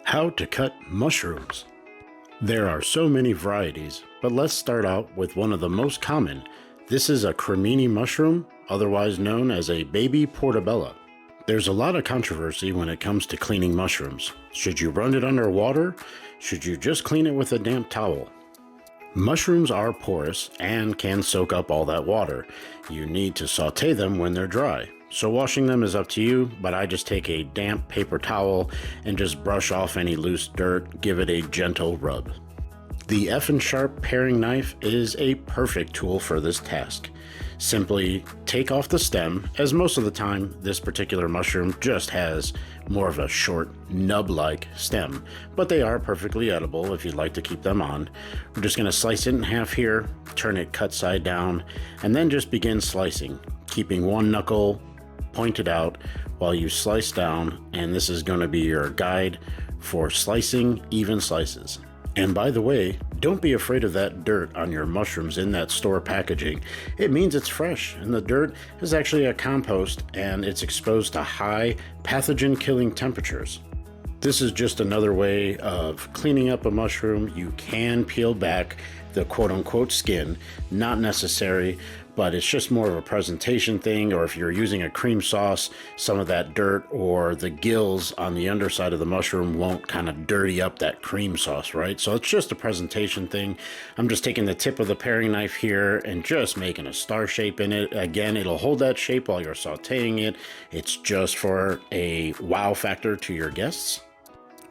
How to cut mushrooms. There are so many varieties, but let's start out with one of the most common. This is a cremini mushroom, otherwise known as a baby portabella. There's a lot of controversy when it comes to cleaning mushrooms. Should you run it under water? Should you just clean it with a damp towel? Mushrooms are porous and can soak up all that water. You need to saute them when they're dry. So washing them is up to you, but I just take a damp paper towel and just brush off any loose dirt, give it a gentle rub. The F.N sharp paring knife is a perfect tool for this task. Simply take off the stem, as most of the time this particular mushroom just has more of a short nub-like stem, but they are perfectly edible if you'd like to keep them on. We're just going to slice it in half here, turn it cut side down, and then just begin slicing, keeping one knuckle pointed out while you slice down, and this is going to be your guide for slicing even slices. And by the way, don't be afraid of that dirt on your mushrooms in that store packaging. It means it's fresh, and the dirt is actually a compost and it's exposed to high pathogen killing temperatures. This is just another way of cleaning up a mushroom. You can peel back the quote-unquote skin, not necessary, but it's just more of a presentation thing. Or if you're using a cream sauce, some of that dirt or the gills on the underside of the mushroom won't kind of dirty up that cream sauce, right? So it's just a presentation thing. I'm just taking the tip of the paring knife here and just making a star shape in it. Again, it'll hold that shape while you're sauteing it. It's just for a wow factor to your guests.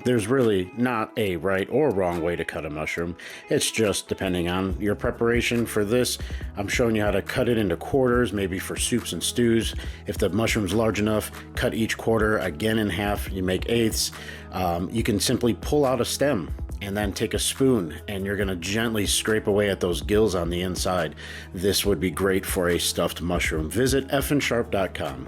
There's really not a right or wrong way to cut a mushroom. It's just depending on your preparation. For this, I'm showing you how to cut it into quarters, maybe for soups and stews. If the mushroom's large enough, cut each quarter again in half. You make eighths. You can simply pull out a stem and then take a spoon and you're going to gently scrape away at those gills on the inside. This would be great for a stuffed mushroom. Visit fnsharp.com.